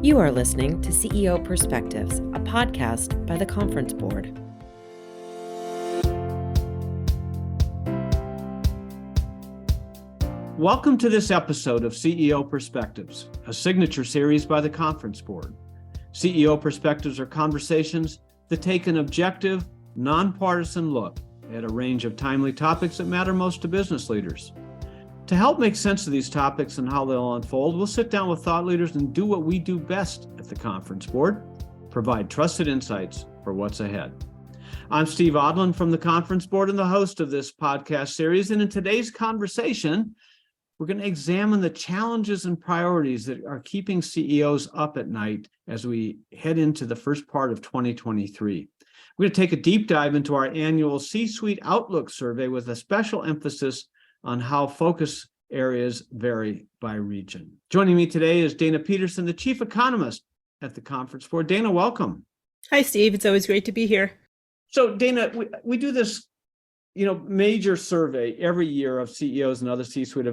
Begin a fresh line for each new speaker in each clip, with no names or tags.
You are listening to CEO Perspectives, a podcast by the Conference Board.
Welcome to this episode of CEO Perspectives, a signature series by the Conference Board. CEO Perspectives are conversations that take an objective, nonpartisan look at a range of timely topics that matter most to business leaders. To help make sense of these topics and how they'll unfold, we'll sit down with thought leaders and do what we do best at the Conference Board, provide trusted insights for what's ahead. I'm Steve Odland from the Conference Board and the host of this podcast series. And in today's conversation, we're going to examine the challenges and priorities that are keeping CEOs up at night as we head into the first part of 2023. We're going to take a deep dive into our annual C-Suite Outlook survey with a special emphasis on how focus areas vary by region. Joining me today is Dana Peterson, the Chief Economist at the Conference Board. Dana, welcome.
Hi, Steve. It's always great to be here.
So, Dana, we do this, major survey every year of CEOs and other C-suite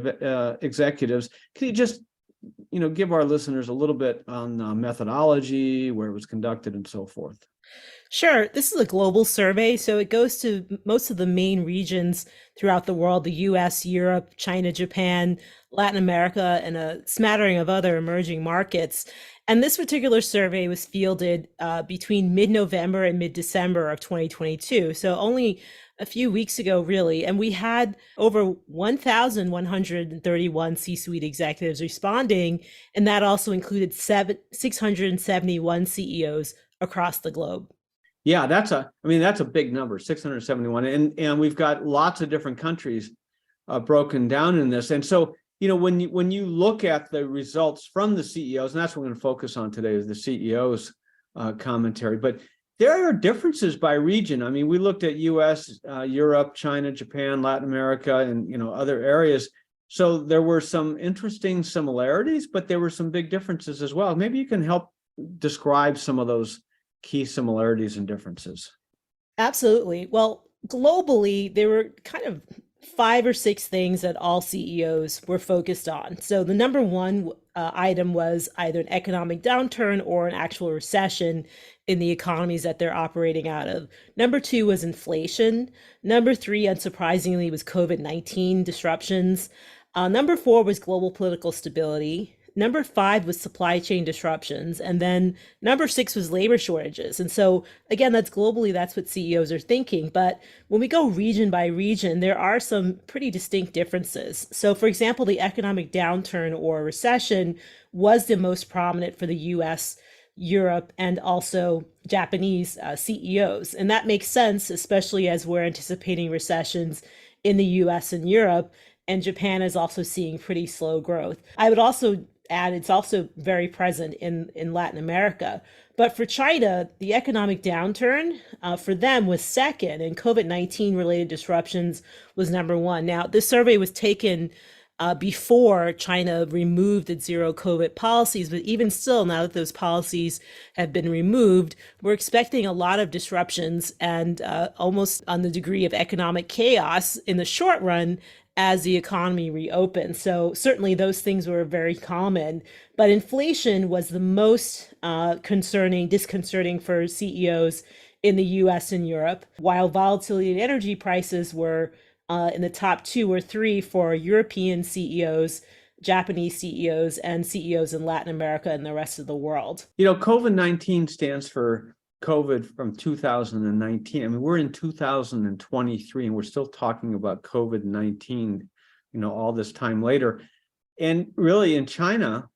executives. Can you just, give our listeners a little bit on methodology, where it was conducted, and so forth?
Sure. This is a global survey, so it goes to most of the main regions throughout the world, the US, Europe, China, Japan, Latin America, and a smattering of other emerging markets. And this particular survey was fielded between mid-November and mid-December of 2022, so only a few weeks ago, really. And we had over 1,131 C-suite executives responding, and that also included 671 CEOs across the globe.
Yeah, that's a big number, 671. And we've got lots of different countries broken down in this. And so, when you look at the results from the CEOs, and that's what we're going to focus on today is the CEOs commentary, but there are differences by region. I mean, we looked at US, Europe, China, Japan, Latin America, and, other areas. So there were some interesting similarities, but there were some big differences as well. Maybe you can help describe some of those key similarities and differences.
Absolutely. Well, globally, there were kind of 5 or 6 things that all CEOs were focused on. So the number one item was either an economic downturn or an actual recession in the economies that they're operating out of. Number 2 was inflation. Number 3, unsurprisingly, was COVID-19 disruptions. Number 4 was global political stability. Number 5 was supply chain disruptions. And then number 6 was labor shortages. And so again, that's globally, that's what CEOs are thinking. But when we go region by region, there are some pretty distinct differences. So for example, the economic downturn or recession was the most prominent for the US, Europe, and also Japanese CEOs. And that makes sense, especially as we're anticipating recessions in the US and Europe. And Japan is also seeing pretty slow growth. I would also add it's also very present in Latin America. But for China, the economic downturn for them was second, and COVID-19 related disruptions was number 1. Now, this survey was taken before China removed its zero COVID policies, but even still, now that those policies have been removed, we're expecting a lot of disruptions and almost on the degree of economic chaos in the short run as the economy reopens. So certainly those things were very common, but inflation was the most disconcerting for CEOs in the US and Europe, while volatility in energy prices were in the top 2 or 3 for European CEOs, Japanese CEOs, and CEOs in Latin America and the rest of the world.
COVID-19 stands for COVID from 2019. I mean, we're in 2023 and we're still talking about COVID-19, all this time later. And really in China,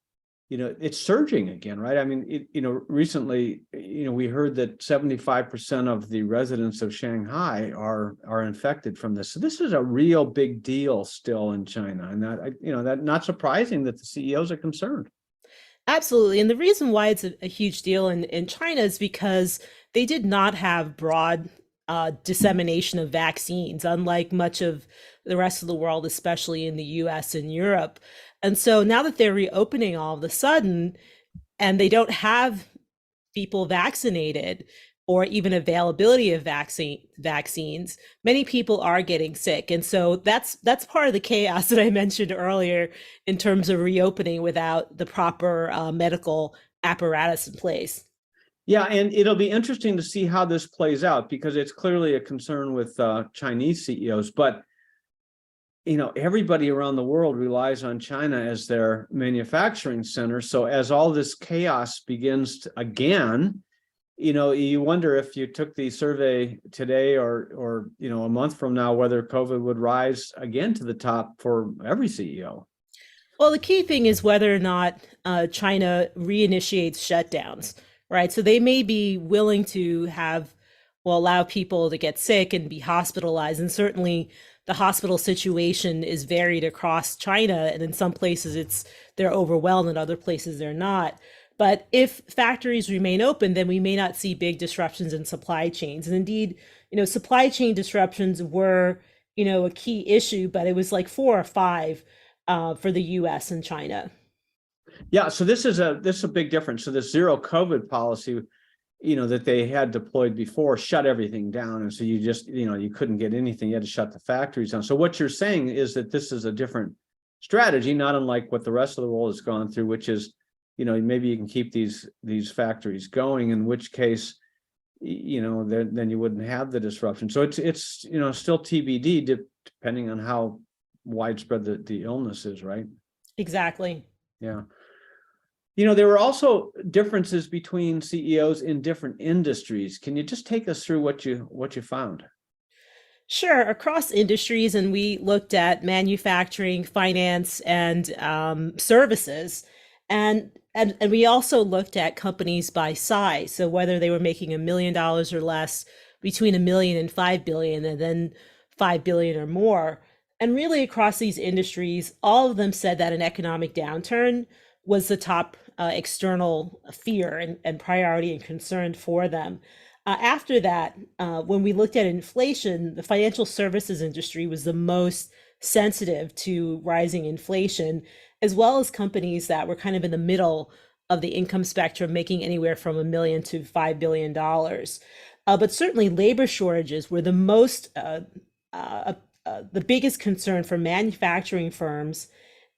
it's surging again, right? I mean, recently, we heard that 75% of the residents of Shanghai are infected from this. So this is a real big deal still in China. And that not surprising that the CEOs are concerned.
Absolutely. And the reason why it's a huge deal in China is because they did not have broad dissemination of vaccines, unlike much of the rest of the world, especially in the US and Europe. And so now that they're reopening all of a sudden, and they don't have people vaccinated, or even availability of vaccines, many people are getting sick. And so that's part of the chaos that I mentioned earlier in terms of reopening without the proper medical apparatus in place.
Yeah, and it'll be interesting to see how this plays out, because it's clearly a concern with Chinese CEOs. But everybody around the world relies on China as their manufacturing center. So as all this chaos begins again, you wonder if you took the survey today or a month from now, whether COVID would rise again to the top for every CEO.
Well, the key thing is whether or not China reinitiates shutdowns, right? So they may be willing to allow people to get sick and be hospitalized. And certainly the hospital situation is varied across China. And in some places they're overwhelmed, and other places they're not. But if factories remain open, then we may not see big disruptions in supply chains. And indeed, supply chain disruptions were, a key issue, but it was like 4 or 5 for the U.S. and China.
Yeah, so this is a big difference. So this zero COVID policy, that they had deployed before, shut everything down, and so you just you couldn't get anything. You had to shut the factories down. So what you're saying is that this is a different strategy, not unlike what the rest of the world has gone through, which is maybe you can keep these factories going, in which case then you wouldn't have the disruption. So it's still TBD, depending on how widespread the illness is, right?
Exactly.
Yeah. There were also differences between CEOs in different industries. Can you just take us through what you found?
Sure. Across industries, and we looked at manufacturing, finance, and services, and we also looked at companies by size. So whether they were making $1 million or less, between $1 million and $5 billion, and then $5 billion or more. And really across these industries, all of them said that an economic downturn was the top external fear and priority and concern for them. After that, when we looked at inflation, the financial services industry was the most sensitive to rising inflation, as well as companies that were kind of in the middle of the income spectrum, making anywhere from $1 million to $5 billion. But certainly labor shortages were the biggest concern for manufacturing firms,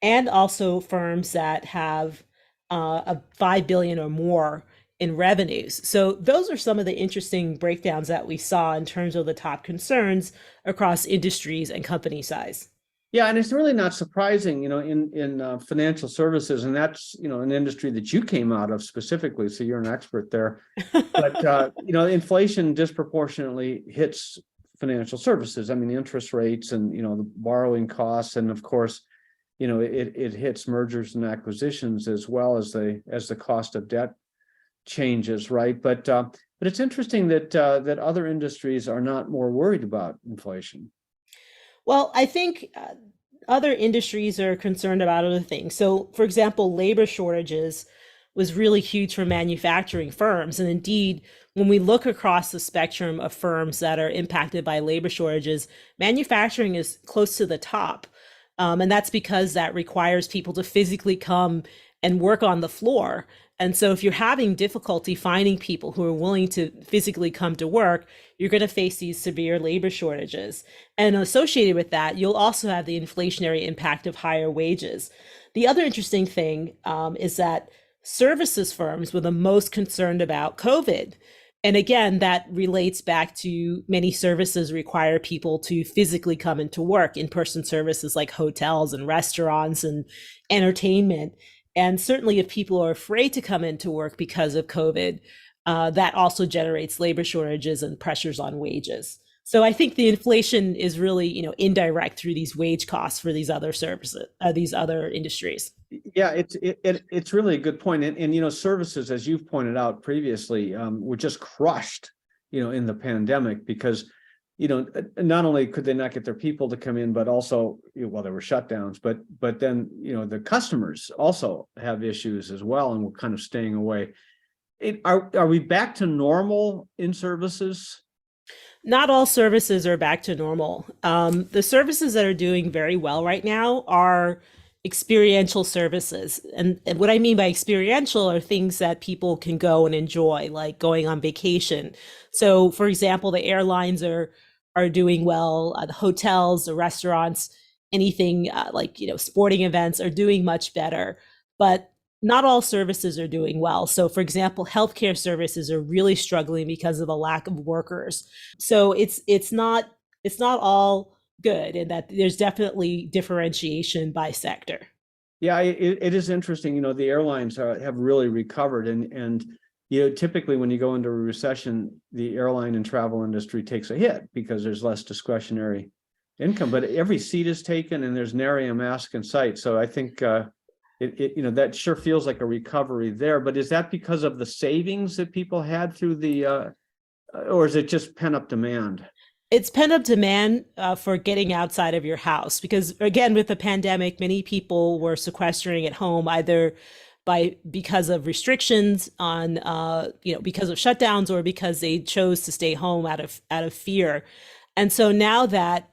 and also firms that have a 5 billion or more in revenues. So those are some of the interesting breakdowns that we saw in terms of the top concerns across industries and company size.
Yeah, and it's really not surprising, in financial services, and that's an industry that you came out of specifically, so you're an expert there. But inflation disproportionately hits financial services. I mean, interest rates and the borrowing costs, and of course, it hits mergers and acquisitions, as well as the cost of debt changes, right? But it's interesting that other industries are not more worried about inflation.
Well, I think other industries are concerned about other things. So, for example, labor shortages was really huge for manufacturing firms. And indeed, when we look across the spectrum of firms that are impacted by labor shortages, manufacturing is close to the top. And that's because that requires people to physically come and work on the floor. And so if you're having difficulty finding people who are willing to physically come to work, you're going to face these severe labor shortages. And associated with that, you'll also have the inflationary impact of higher wages. The other interesting thing is that services firms were the most concerned about COVID. And again, that relates back to many services require people to physically come into work, in-person services like hotels and restaurants and entertainment. And certainly if people are afraid to come into work because of COVID, that also generates labor shortages and pressures on wages. So I think the inflation is really, indirect through these wage costs for these other services, these other industries.
Yeah, it's really a good point. And services, as you've pointed out previously, were just crushed, in the pandemic, because not only could they not get their people to come in, but also, there were shutdowns, but then, the customers also have issues as well, and we're kind of staying away. Are we back to normal in services?
Not all services are back to normal. The services that are doing very well right now are experiential services. And what I mean by experiential are things that people can go and enjoy, like going on vacation. So for example, the airlines are doing well, the hotels, the restaurants, anything like, sporting events are doing much better. But not all services are doing well. So, for example, healthcare services are really struggling because of a lack of workers. So it's not all good, and that there's definitely differentiation by sector.
Yeah, it is interesting. The airlines have really recovered, and typically when you go into a recession, the airline and travel industry takes a hit because there's less discretionary income. But every seat is taken, and there's nary a mask in sight. So I think that sure feels like a recovery there. But is that because of the savings that people had through or is it just pent-up demand?
It's pent-up demand for getting outside of your house, because again, with the pandemic, many people were sequestering at home, either because of restrictions on because of shutdowns, or because they chose to stay home out of fear. And so now that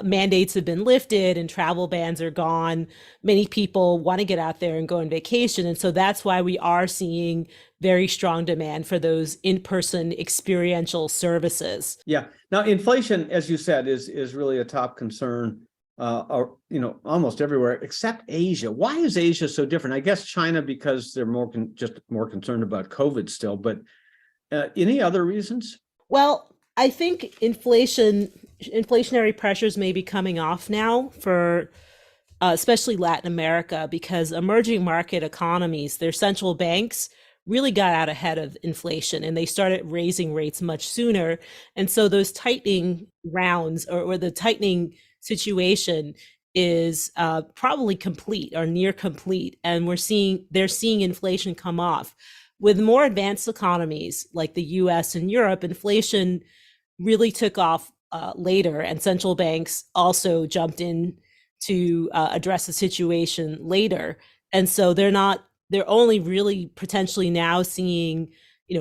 mandates have been lifted and travel bans are gone, many people want to get out there and go on vacation. And so that's why we are seeing very strong demand for those in-person experiential services.
Yeah. Now, inflation, as you said, is really a top concern, almost everywhere except Asia. Why is Asia so different? I guess China, because they're more concerned about COVID still, but any other reasons?
Well, I think inflationary pressures may be coming off now for especially Latin America, because emerging market economies, their central banks really got out ahead of inflation, and they started raising rates much sooner. And so those tightening rounds, or the tightening situation, is probably complete or near complete. And they're seeing inflation come off. With more advanced economies like the US and Europe, inflation really took off later, and central banks also jumped in to address the situation later. And so they're only really potentially now seeing,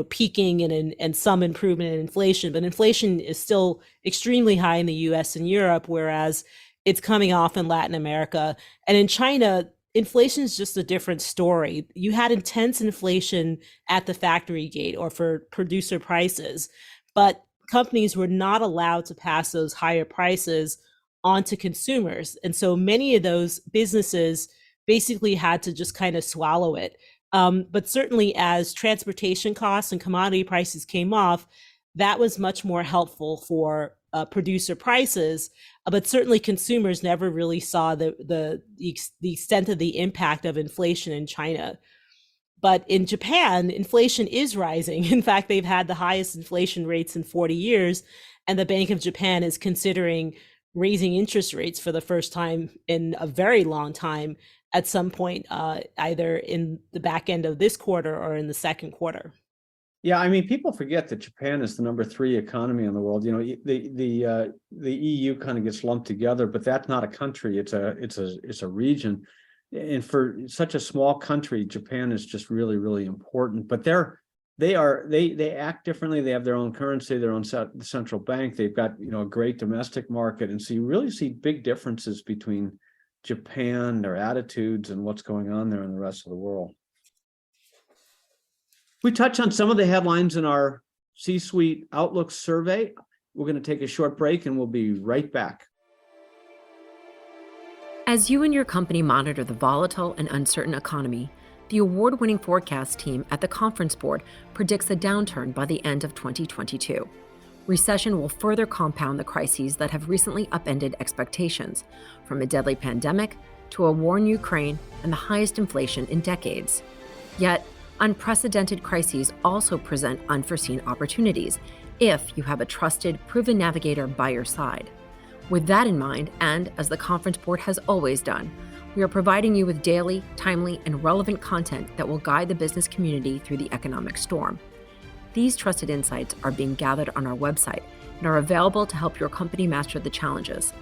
peaking and some improvement in inflation, but inflation is still extremely high in the US and Europe, whereas it's coming off in Latin America. And in China, inflation is just a different story. You had intense inflation at the factory gate, or for producer prices, but companies were not allowed to pass those higher prices on to consumers. And so many of those businesses basically had to just kind of swallow it. But certainly as transportation costs and commodity prices came off, that was much more helpful for producer prices. But certainly consumers never really saw the extent of the impact of inflation in China. But in Japan, inflation is rising. In fact, they've had the highest inflation rates in 40 years. And the Bank of Japan is considering raising interest rates for the first time in a very long time at some point, either in the back end of this quarter or in the second quarter.
Yeah, I mean, people forget that Japan is the number 3 economy in the world. The EU kind of gets lumped together, but that's not a country. It's a region. And for such a small country, Japan is just really, really important. But they act differently. They have their own currency, their own central bank. They've got a great domestic market, and so you really see big differences between Japan, their attitudes, and what's going on there in the rest of the world. We touch on some of the headlines in our C-Suite Outlook survey. We're going to take a short break, and we'll be right back.
As you and your company monitor the volatile and uncertain economy, the award-winning forecast team at the Conference Board predicts a downturn by the end of 2022. Recession will further compound the crises that have recently upended expectations, from a deadly pandemic to a war in Ukraine and the highest inflation in decades. Yet, unprecedented crises also present unforeseen opportunities if you have a trusted, proven navigator by your side. With that in mind, and as the Conference Board has always done, we are providing you with daily, timely, and relevant content that will guide the business community through the economic storm. These trusted insights are being gathered on our website and are available to help your company master the challenges.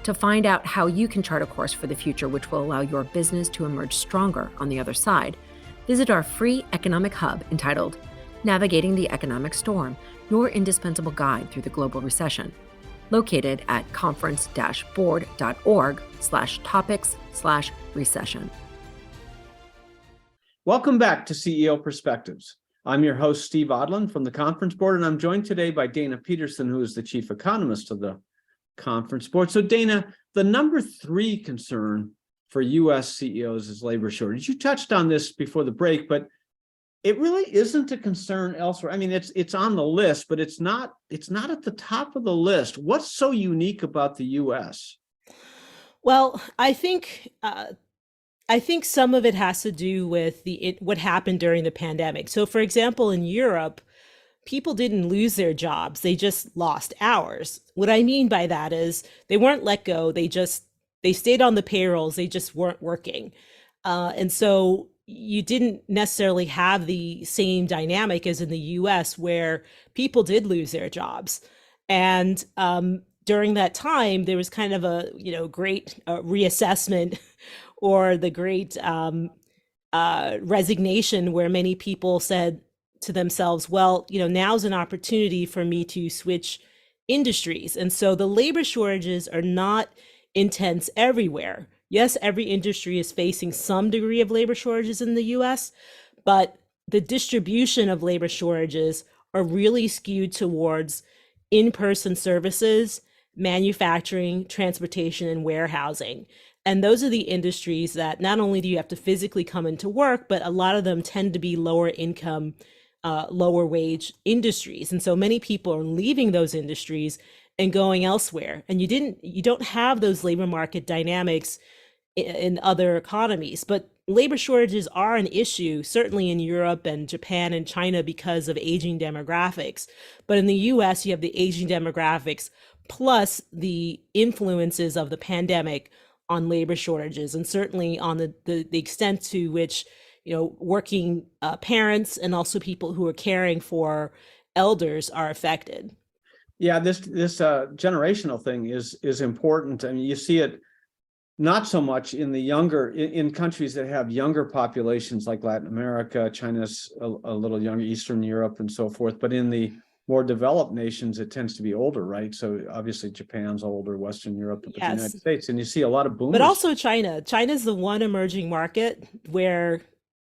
To find out how you can chart a course for the future which will allow your business to emerge stronger on the other side, visit our free economic hub entitled Navigating the Economic Storm, your indispensable guide through the global recession, located at conference-board.org/topics/recession.
Welcome back to CEO Perspectives. I'm your host, Steve Odland from the Conference Board, and I'm joined today by Dana Peterson, who is the Chief Economist of the Conference Board. So Dana, the number 3 concern for U.S. CEOs is labor shortage. You touched on this before the break, but it really isn't a concern elsewhere. I mean, it's on the list, but it's not at the top of the list. What's so unique about the U.S.?
Well, I think some of it has to do with what happened during the pandemic. So, for example, in Europe, people didn't lose their jobs; they just lost hours. What I mean by that is they weren't let go; they stayed on the payrolls. They just weren't working, and so you didn't necessarily have the same dynamic as in the U.S., where people did lose their jobs, and during that time, there was kind of a great reassessment or the great resignation, where many people said to themselves, well, now's an opportunity for me to switch industries. And so the labor shortages are not intense everywhere. Yes, every industry is facing some degree of labor shortages in the US, but the distribution of labor shortages are really skewed towards in-person services, manufacturing, transportation, and warehousing. And those are the industries that not only do you have to physically come into work, but a lot of them tend to be lower income, lower wage industries. And so many people are leaving those industries and going elsewhere. And you don't have those labor market dynamics in other economies. But labor shortages are an issue, certainly in Europe and Japan and China, because of aging demographics. But in the US, you have the aging demographics plus the influences of the pandemic on labor shortages, and certainly on the extent to which working parents and also people who are caring for elders are affected.
Yeah, this generational thing is important. I mean, you see it not so much in the younger in countries that have younger populations like Latin America. China's a little younger, Eastern Europe, and so forth. But in the more developed nations, it tends to be older, right? So obviously Japan's older, Western Europe, but the United States, and you see a lot of boomers.
But also China. China's the one emerging market where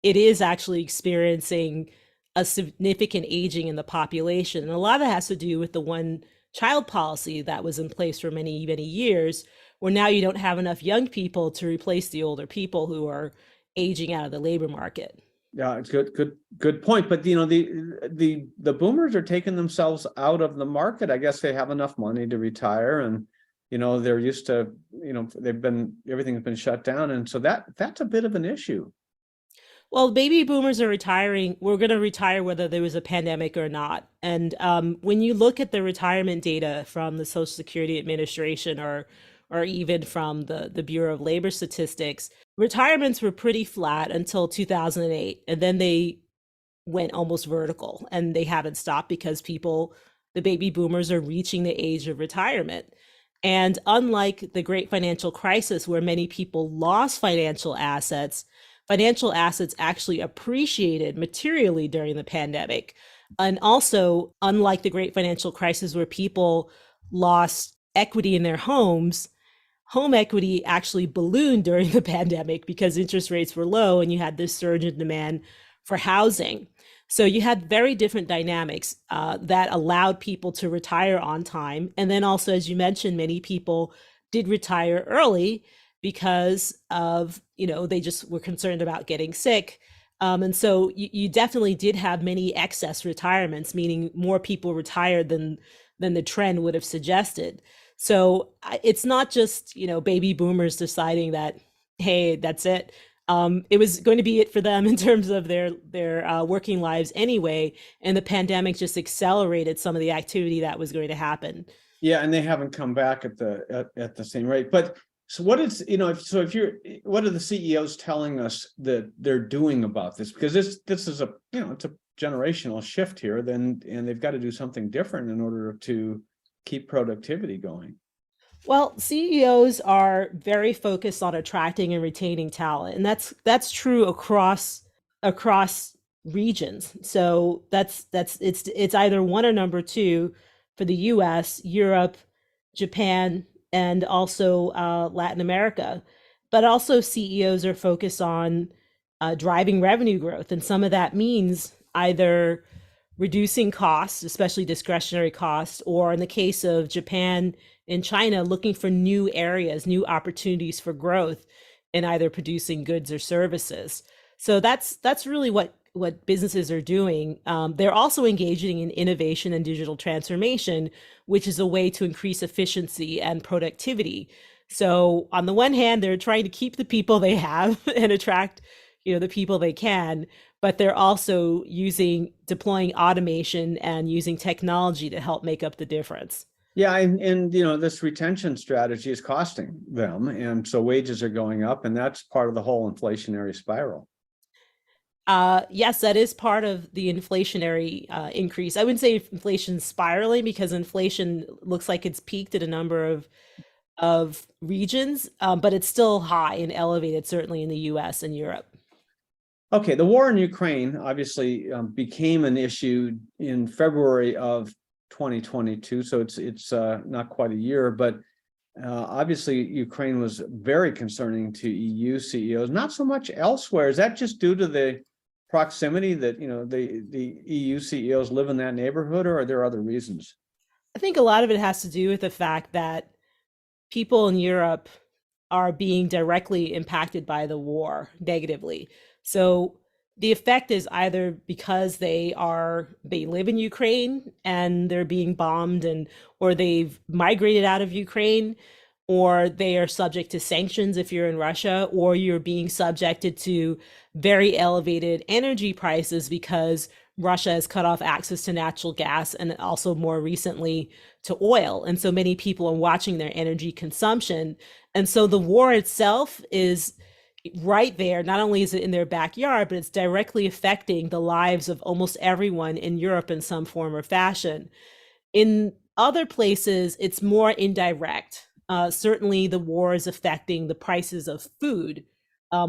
it is actually experiencing a significant aging in the population. And a lot of it has to do with the one child policy that was in place for many, many years, where now you don't have enough young people to replace the older people who are aging out of the labor market.
Yeah, it's good point. But the boomers are taking themselves out of the market. I guess they have enough money to retire, and they're used to everything's been shut down, and so that's a bit of an issue.
Well, baby boomers are retiring. We're going to retire whether there was a pandemic or not. And when you look at the retirement data from the Social Security Administration or even from the Bureau of Labor Statistics, retirements were pretty flat until 2008. And then they went almost vertical, and they haven't stopped because the baby boomers are reaching the age of retirement. And unlike the great financial crisis, where many people lost financial assets actually appreciated materially during the pandemic. And also, unlike the great financial crisis, where people lost equity in their homes, home equity actually ballooned during the pandemic because interest rates were low and you had this surge in demand for housing. So you had very different dynamics that allowed people to retire on time. And then also, as you mentioned, many people did retire early because of, they just were concerned about getting sick. And so you definitely did have many excess retirements, meaning more people retired than the trend would have suggested. So it's not just, baby boomers deciding that, hey, that's it. It was going to be it for them in terms of their working lives anyway. And the pandemic just accelerated some of the activity that was going to happen.
Yeah, and they haven't come back at the same rate. But so what are the CEOs telling us that they're doing about this? Because this is it's a generational shift here, and they've got to do something different in order to keep productivity going.
Well, CEOs are very focused on attracting and retaining talent, and that's true across regions. So it's either one or number two for the US, Europe, Japan, and also Latin America. But also CEOs are focused on driving revenue growth, and some of that means either reducing costs, especially discretionary costs, or in the case of Japan and China, looking for new areas, new opportunities for growth in either producing goods or services. So that's really what businesses are doing. They're also engaging in innovation and digital transformation, which is a way to increase efficiency and productivity. So on the one hand, they're trying to keep the people they have and attract, the people they can, but they're also deploying automation and using technology to help make up the difference.
Yeah, and this retention strategy is costing them, and so wages are going up, and that's part of the whole inflationary spiral.
Yes, that is part of the inflationary increase. I wouldn't say inflation's spiraling because inflation looks like it's peaked at a number of regions, but it's still high and elevated, certainly in the U.S. and Europe.
Okay, the war in Ukraine obviously became an issue in February of 2022, so it's not quite a year, but obviously Ukraine was very concerning to EU CEOs, not so much elsewhere. Is that just due to the proximity that the EU CEOs live in that neighborhood, or are there other reasons?
I think a lot of it has to do with the fact that people in Europe are being directly impacted by the war negatively. So the effect is either because they live in Ukraine and they're being bombed or they've migrated out of Ukraine, or they are subject to sanctions if you're in Russia, or you're being subjected to very elevated energy prices because Russia has cut off access to natural gas and also more recently to oil. And so many people are watching their energy consumption. And so the war itself is right there. Not only is it in their backyard, but it's directly affecting the lives of almost everyone in Europe in some form or fashion. In other places, it's more indirect. Certainly, the war is affecting the prices of food,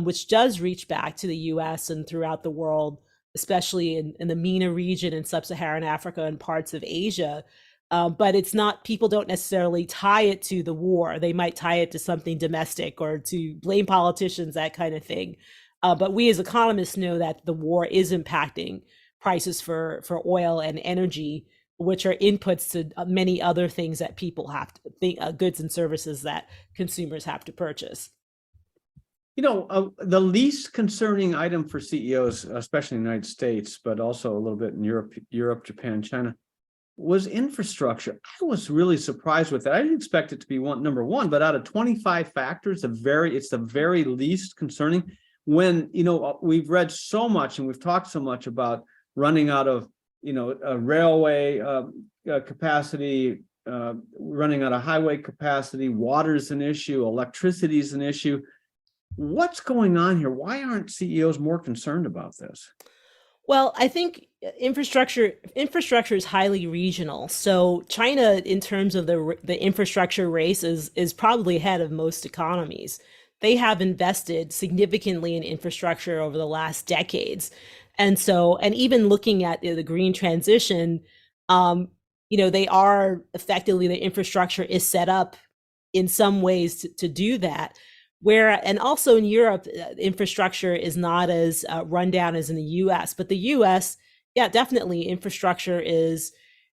which does reach back to the US and throughout the world, especially in the MENA region in sub-Saharan Africa and parts of Asia. But it's not, people don't necessarily tie it to the war. They might tie it to something domestic or to blame politicians, that kind of thing. But we as economists know that the war is impacting prices for oil and energy, which are inputs to many other things that people have to think, goods and services that consumers have to purchase.
The least concerning item for CEOs, especially in the United States, but also a little bit in Europe, Japan, China, was infrastructure. I was really surprised with that. I didn't expect it to be number one, but out of 25 factors, it's the very least concerning. When we've read so much and we've talked so much about running out of railway capacity, running out of highway capacity, water's an issue, electricity is an issue. What's going on here? Why aren't CEOs more concerned about this?
Well, I think infrastructure is highly regional. So China, in terms of the infrastructure race, is probably ahead of most economies. They have invested significantly in infrastructure over the last decades. And even looking at the green transition, they are effectively, the infrastructure is set up in some ways to do that. And also in Europe, infrastructure is not as run down as in the US, but the US, yeah, definitely infrastructure is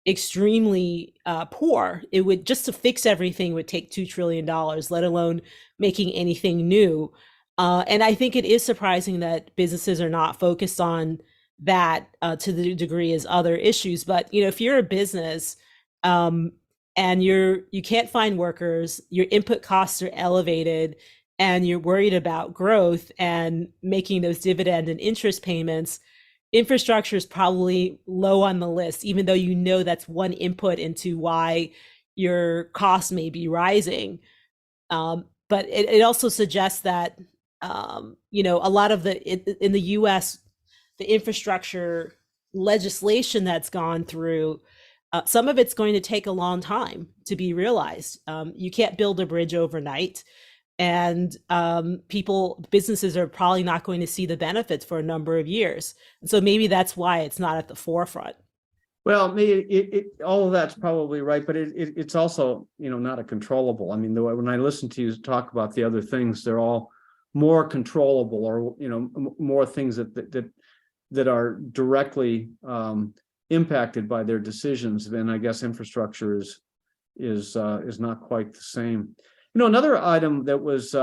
extremely poor. It would, just to fix everything would take $2 trillion, let alone making anything new. And I think it is surprising that businesses are not focused on that to the degree as other issues. But, if you're a business and you can't find workers, your input costs are elevated, and you're worried about growth and making those dividend and interest payments, infrastructure is probably low on the list, even though that's one input into why your costs may be rising. But it also suggests that, a lot of in the US, the infrastructure legislation that's gone through, some of it's going to take a long time to be realized. You can't build a bridge overnight. And businesses are probably not going to see the benefits for a number of years. And so maybe that's why it's not at the forefront.
Well, all of that's probably right, but it's also, not a controllable. I mean, when I listen to you talk about the other things, they're all more controllable, or more things that are directly impacted by their decisions. Then I guess infrastructure is not quite the same. Another item that was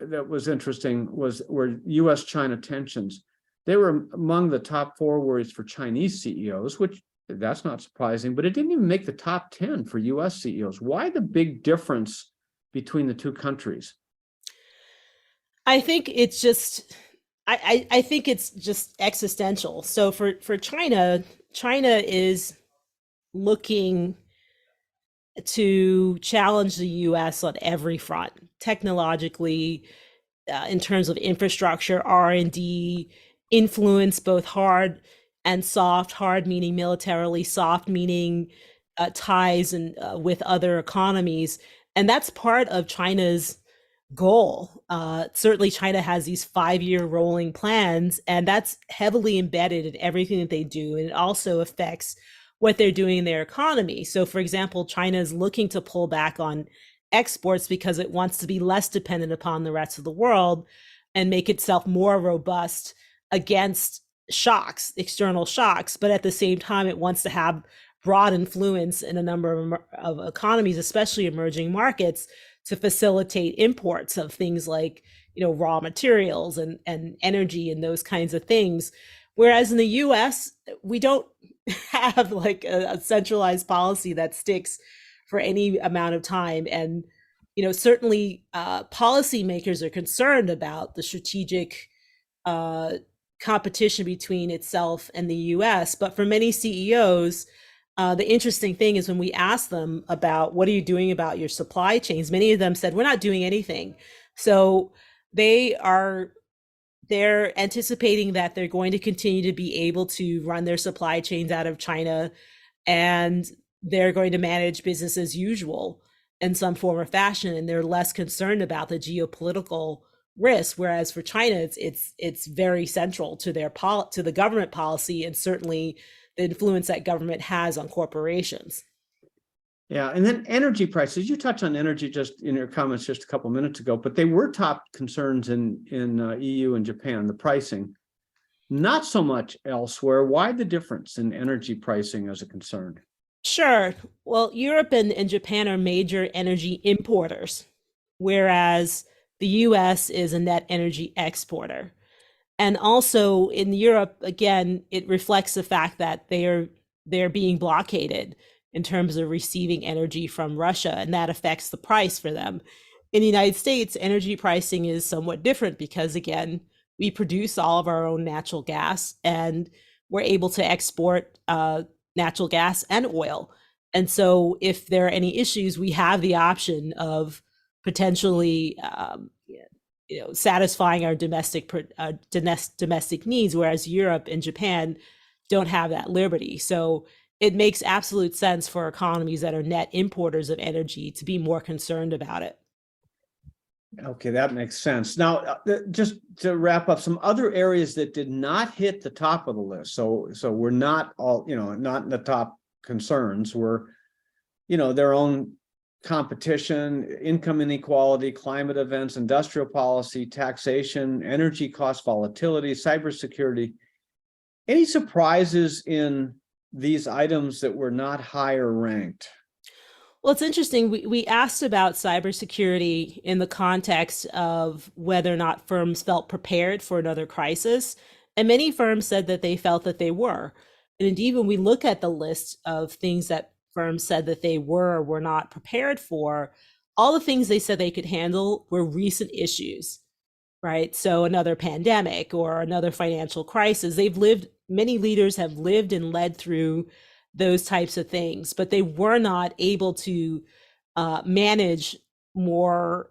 that was interesting were U.S.-China tensions. They were among the top 4 worries for Chinese CEOs, which that's not surprising, but it didn't even make the top 10 for U.S. CEOs. Why the big difference between the two countries?
I think it's just I think it's just existential. So for China, China is looking to challenge the US on every front, technologically, in terms of infrastructure, R&D, influence both hard and soft, hard meaning militarily, soft meaning ties and with other economies. And that's part of China's goal. Certainly, China has these 5-year rolling plans, and that's heavily embedded in everything that they do. And it also affects what they're doing in their economy. So, for example, China is looking to pull back on exports because it wants to be less dependent upon the rest of the world and make itself more robust against shocks, external shocks. But at the same time, it wants to have broad influence in a number of economies, especially emerging markets, to facilitate imports of things like, raw materials and energy and those kinds of things. Whereas in the US, we don't have like a centralized policy that sticks for any amount of time. And, certainly policymakers are concerned about the strategic competition between itself and the US. But for many CEOs, the interesting thing is when we ask them about what are you doing about your supply chains, many of them said, we're not doing anything. So they're anticipating that they're going to continue to be able to run their supply chains out of China, and they're going to manage business as usual in some form or fashion, and they're less concerned about the geopolitical risk. Whereas for China, it's very central to to the government policy, and certainly the influence that government has on corporations.
Yeah, and then energy prices. You touched on energy just in your comments just a couple minutes ago, but they were top concerns in EU and Japan, the pricing. Not so much elsewhere. Why the difference in energy pricing as a concern?
Sure. Well, Europe and Japan are major energy importers, whereas the US is a net energy exporter. And also in Europe, again, it reflects the fact that they're being blockaded in terms of receiving energy from Russia, and that affects the price for them. In the United States, energy pricing is somewhat different because, again, we produce all of our own natural gas, and we're able to export natural gas and oil. And so if there are any issues, we have the option of potentially satisfying our domestic needs, whereas Europe and Japan don't have that liberty. So it makes absolute sense for economies that are net importers of energy to be more concerned about it.
Okay, that makes sense. Now, just to wrap up, some other areas that did not hit the top of the list. So we're not all, not in the top concerns were, their own competition, income inequality, climate events, industrial policy, taxation, energy cost volatility, cybersecurity. Any surprises in these items that were not higher ranked?
Well, it's interesting. We asked about cybersecurity in the context of whether or not firms felt prepared for another crisis. And many firms said that they felt that they were. And indeed, when we look at the list of things that firms said that they were or were not prepared for, all the things they said they could handle were recent issues, right? So another pandemic or another financial crisis. Many leaders have lived and led through those types of things, but they were not able to manage more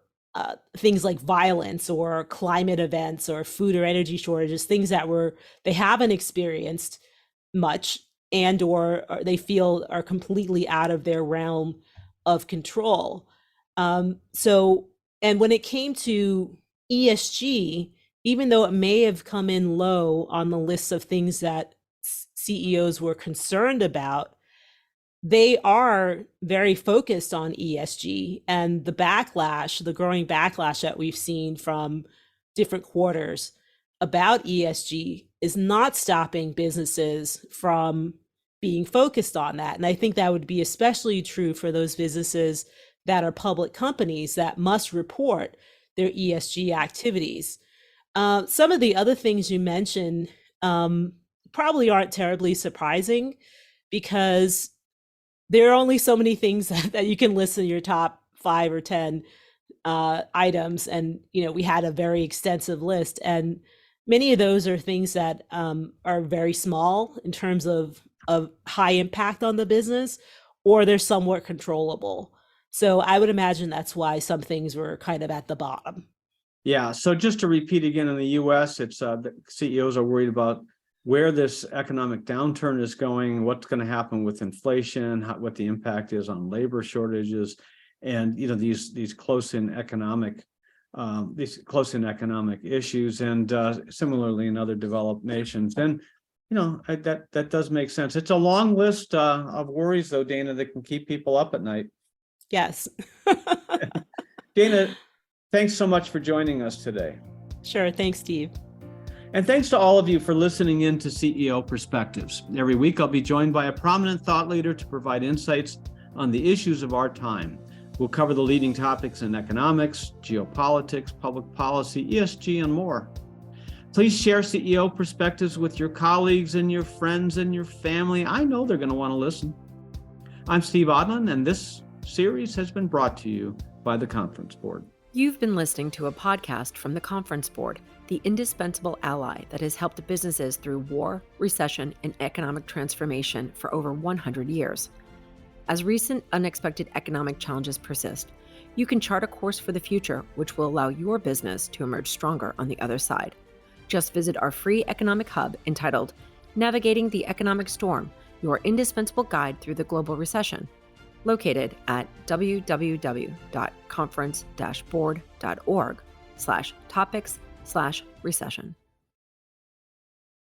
things like violence or climate events or food or energy shortages, things that they haven't experienced much and or they feel are completely out of their realm of control. And when it came to ESG, even though it may have come in low on the list of things that CEOs were concerned about, they are very focused on ESG, and the growing backlash that we've seen from different quarters about ESG is not stopping businesses from being focused on that. And I think that would be especially true for those businesses that are public companies that must report their ESG activities. Some of the other things you mentioned probably aren't terribly surprising, because there are only so many things that you can list in your top 5 or 10 items. And, we had a very extensive list. And many of those are things that are very small in terms of high impact on the business, or they're somewhat controllable. So I would imagine that's why some things were kind of at the bottom.
Yeah. So just to repeat again, in the U.S., it's the CEOs are worried about where this economic downturn is going, what's going to happen with inflation, what the impact is on labor shortages, and these close-in economic issues, and similarly in other developed nations. And that does make sense. It's a long list of worries, though, Dana, that can keep people up at night.
Yes.
Dana, thanks so much for joining us today.
Sure. Thanks, Steve.
And thanks to all of you for listening in to CEO Perspectives. Every week, I'll be joined by a prominent thought leader to provide insights on the issues of our time. We'll cover the leading topics in economics, geopolitics, public policy, ESG, and more. Please share CEO Perspectives with your colleagues and your friends and your family. I know they're going to want to listen. I'm Steve Odland, and this series has been brought to you by the Conference Board.
You've been listening to a podcast from the Conference Board, the indispensable ally that has helped businesses through war, recession, and economic transformation for over 100 years. As recent unexpected economic challenges persist, you can chart a course for the future which will allow your business to emerge stronger on the other side. Just visit our free economic hub entitled Navigating the Economic Storm, your indispensable guide through the global recession, located at www.conference-board.org/topics/recession.